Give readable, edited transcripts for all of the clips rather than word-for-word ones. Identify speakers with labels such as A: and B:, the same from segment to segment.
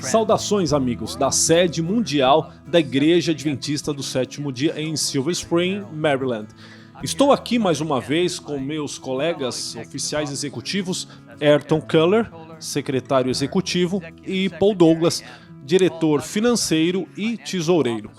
A: Saudações, amigos, da sede mundial da Igreja Adventista do Sétimo Dia em Silver Spring, Maryland. Estou aqui mais uma vez com meus colegas oficiais executivos, Ayrton Keller, secretário executivo, e Paul Douglas, diretor financeiro e tesoureiro.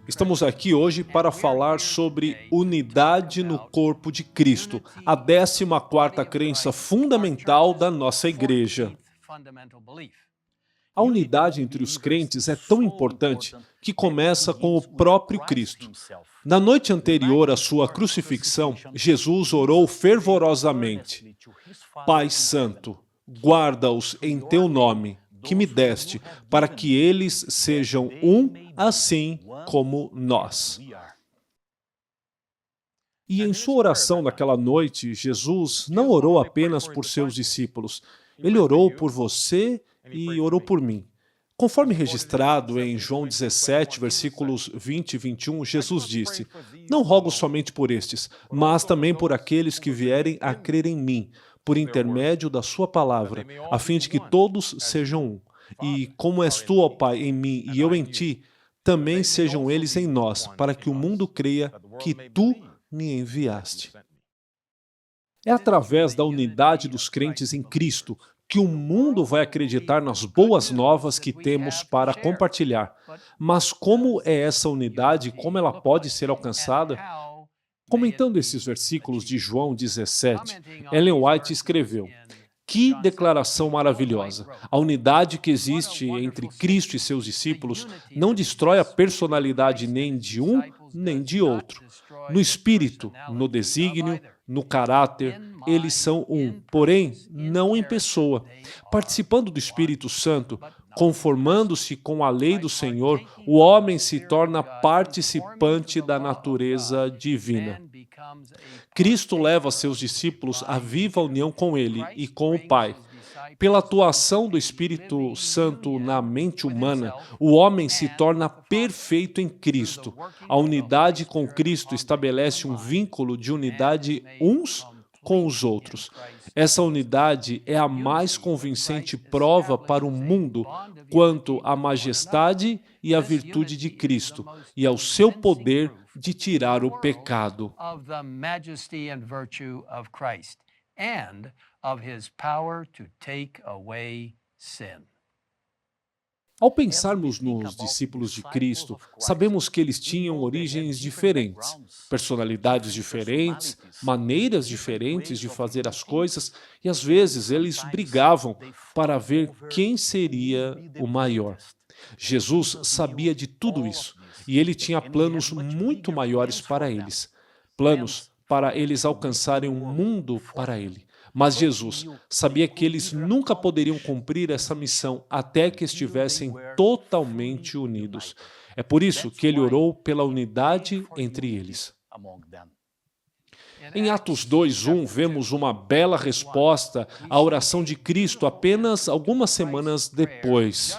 A: Estamos aqui hoje para falar sobre unidade no corpo de Cristo, a 14ª crença fundamental da nossa igreja. A unidade entre os crentes é tão importante que começa com o próprio Cristo. Na noite anterior à sua crucifixão, Jesus orou fervorosamente: Pai Santo, guarda-os em teu nome, que me deste, para que eles sejam um, assim como nós. E em sua oração naquela noite, Jesus não orou apenas por seus discípulos. Ele orou por você e orou por mim. Conforme registrado em João 17, versículos 20 e 21, Jesus disse: Não rogo somente por estes, mas também por aqueles que vierem a crer em mim, por intermédio da sua palavra, a fim de que todos sejam um. E como és tu, ó Pai, em mim e eu em ti, também sejam eles em nós, para que o mundo creia que tu me enviaste. É através da unidade dos crentes em Cristo que o mundo vai acreditar nas boas novas que temos para compartilhar. Mas como é essa unidade e como ela pode ser alcançada? Comentando esses versículos de João 17, Ellen White escreveu: Que declaração maravilhosa! A unidade que existe entre Cristo e seus discípulos não destrói a personalidade nem de um nem de outro. No espírito, no desígnio, no caráter, eles são um, porém não em pessoa. Participando do Espírito Santo, conformando-se com a lei do Senhor, o homem se torna participante da natureza divina. Cristo leva seus discípulos à viva união com Ele e com o Pai. Pela atuação do Espírito Santo na mente humana, o homem se torna perfeito em Cristo. A unidade com Cristo estabelece um vínculo de unidade uns com os outros. Essa unidade é a mais convincente prova para o mundo quanto à majestade e à virtude de Cristo e ao seu poder de tirar o pecado. Ao pensarmos nos discípulos de Cristo, sabemos que eles tinham origens diferentes, personalidades diferentes, maneiras diferentes de fazer as coisas, e às vezes eles brigavam para ver quem seria o maior. Jesus sabia de tudo isso, e ele tinha planos muito maiores para eles. Planos para eles alcançarem um mundo para ele. Mas Jesus sabia que eles nunca poderiam cumprir essa missão até que estivessem totalmente unidos. É por isso que ele orou pela unidade entre eles. Em Atos 2:1, vemos uma bela resposta à oração de Cristo apenas algumas semanas depois.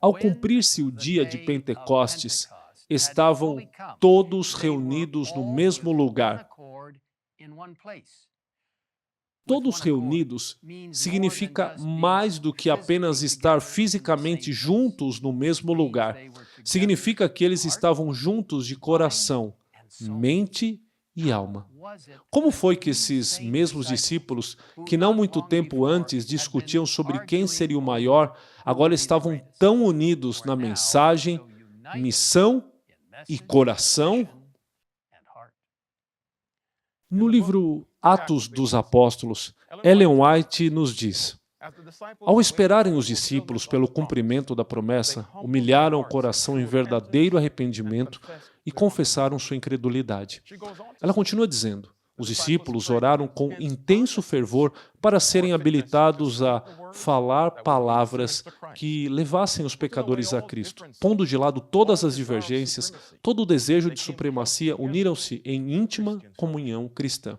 A: Ao cumprir-se o dia de Pentecostes, estavam todos reunidos no mesmo lugar. Todos reunidos significa mais do que apenas estar fisicamente juntos no mesmo lugar. Significa que eles estavam juntos de coração, mente e alma. Como foi que esses mesmos discípulos, que não muito tempo antes discutiam sobre quem seria o maior, agora estavam tão unidos na mensagem, missão e coração? No livro Atos dos Apóstolos, Ellen White nos diz: Ao esperarem os discípulos pelo cumprimento da promessa, humilharam o coração em verdadeiro arrependimento e confessaram sua incredulidade. Ela continua dizendo: Os discípulos oraram com intenso fervor para serem habilitados a falar palavras que levassem os pecadores a Cristo. Pondo de lado todas as divergências, todo o desejo de supremacia, uniram-se em íntima comunhão cristã.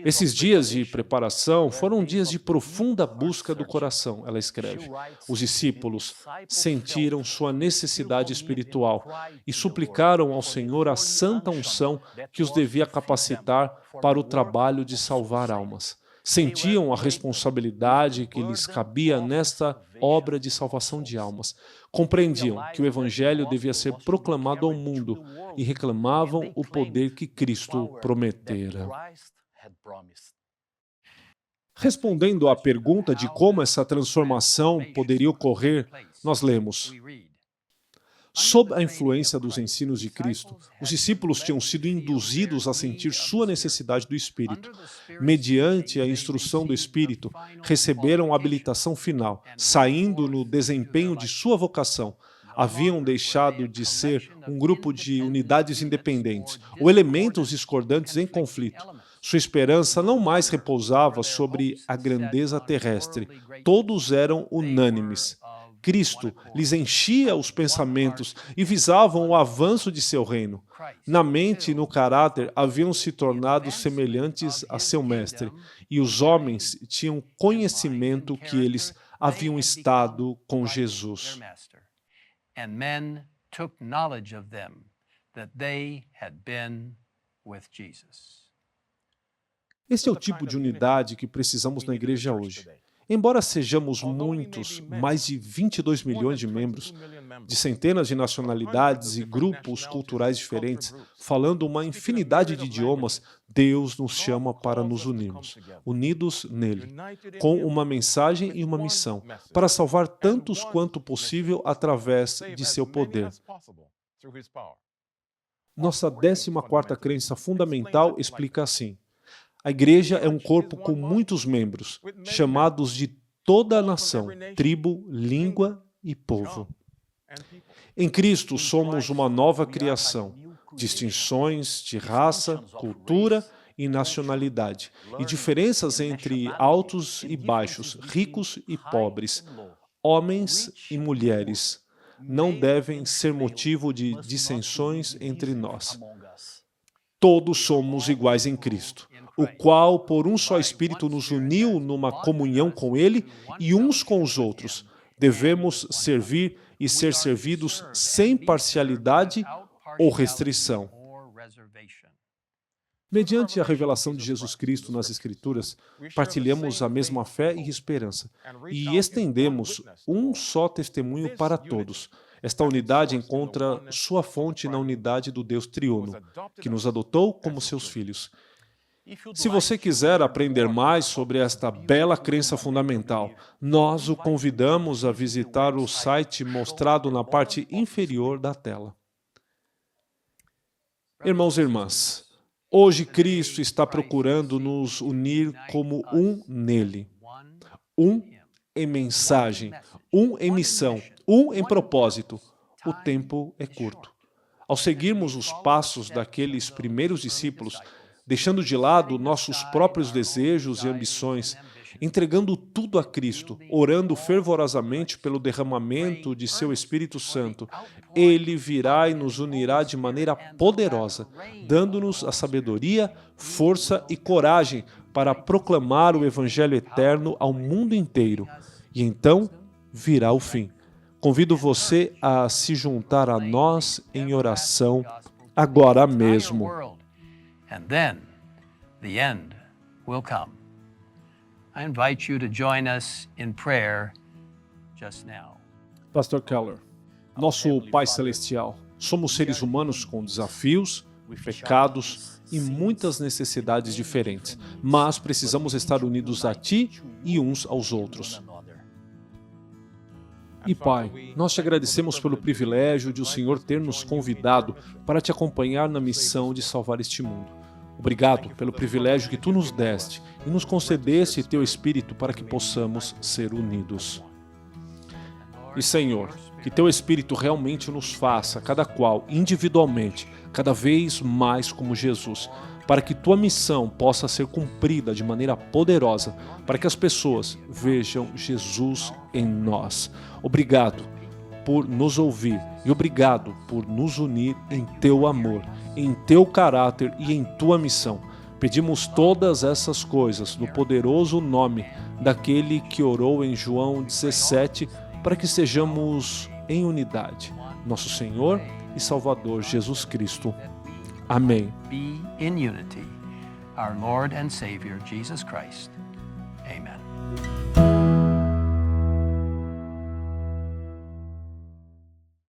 A: Esses dias de preparação foram dias de profunda busca do coração, ela escreve. Os discípulos sentiram sua necessidade espiritual e suplicaram ao Senhor a santa unção que os devia capacitar para o trabalho de salvar almas. Sentiam a responsabilidade que lhes cabia nesta obra de salvação de almas. Compreendiam que o Evangelho devia ser proclamado ao mundo e reclamavam o poder que Cristo prometera. Respondendo à pergunta de como essa transformação poderia ocorrer, nós lemos: sob a influência dos ensinos de Cristo, os discípulos tinham sido induzidos a sentir sua necessidade do Espírito. Mediante a instrução do Espírito, receberam a habilitação final, saindo no desempenho de sua vocação. Haviam deixado de ser um grupo de unidades independentes ou elementos discordantes em conflito. Sua esperança não mais repousava sobre a grandeza terrestre. Todos eram unânimes. Cristo lhes enchia os pensamentos e visavam o avanço de seu reino. Na mente e no caráter haviam se tornado semelhantes a seu mestre, e os homens tinham conhecimento que eles haviam estado com Jesus. Este é o tipo de unidade que precisamos na igreja hoje. Embora sejamos muitos, mais de 22 milhões de membros, de centenas de nacionalidades e grupos culturais diferentes, falando uma infinidade de idiomas, Deus nos chama para nos unirmos, unidos nele, com uma mensagem e uma missão, para salvar tantos quanto possível através de seu poder. Nossa 14ª crença fundamental explica assim: a igreja é um corpo com muitos membros, chamados de toda a nação, tribo, língua e povo. Em Cristo somos uma nova criação, distinções de raça, cultura e nacionalidade, e diferenças entre altos e baixos, ricos e pobres, homens e mulheres, não devem ser motivo de dissensões entre nós. Todos somos iguais em Cristo, o qual por um só Espírito nos uniu numa comunhão com Ele e uns com os outros. Devemos servir e ser servidos sem parcialidade ou restrição. Mediante a revelação de Jesus Cristo nas Escrituras, partilhamos a mesma fé e esperança, e estendemos um só testemunho para todos. Esta unidade encontra sua fonte na unidade do Deus triuno, que nos adotou como seus filhos. Se você quiser aprender mais sobre esta bela crença fundamental, nós o convidamos a visitar o site mostrado na parte inferior da tela. Irmãos e irmãs, hoje Cristo está procurando nos unir como um nele. Um em mensagem, um em missão, um em propósito. O tempo é curto. Ao seguirmos os passos daqueles primeiros discípulos, deixando de lado nossos próprios desejos e ambições, entregando tudo a Cristo, orando fervorosamente pelo derramamento de seu Espírito Santo, Ele virá e nos unirá de maneira poderosa, dando-nos a sabedoria, força e coragem para proclamar o Evangelho eterno ao mundo inteiro. E então virá o fim. Convido você a se juntar a nós em oração agora mesmo.
B: And then the end will come. I invite you to join us in prayer just now.
A: Pastor Keller, nosso Pai Celestial, somos seres humanos com desafios, pecados e muitas necessidades diferentes, mas precisamos estar unidos a Ti e uns aos outros. E Pai, nós te agradecemos pelo privilégio de o Senhor ter nos convidado para te acompanhar na missão de salvar este mundo. Obrigado pelo privilégio que Tu nos deste e nos concedeste Teu Espírito para que possamos ser unidos. E Senhor, que Teu Espírito realmente nos faça, cada qual, individualmente, cada vez mais como Jesus, para que Tua missão possa ser cumprida de maneira poderosa, para que as pessoas vejam Jesus em nós. Obrigado por nos ouvir e obrigado por nos unir em Teu amor, em Teu caráter e em Tua missão. Pedimos todas essas coisas no poderoso nome daquele que orou em João 17, para que sejamos em unidade, nosso Senhor e Salvador Jesus Cristo. Amém.
B: Be in unity, our Lord and Savior Jesus Christ. Amen.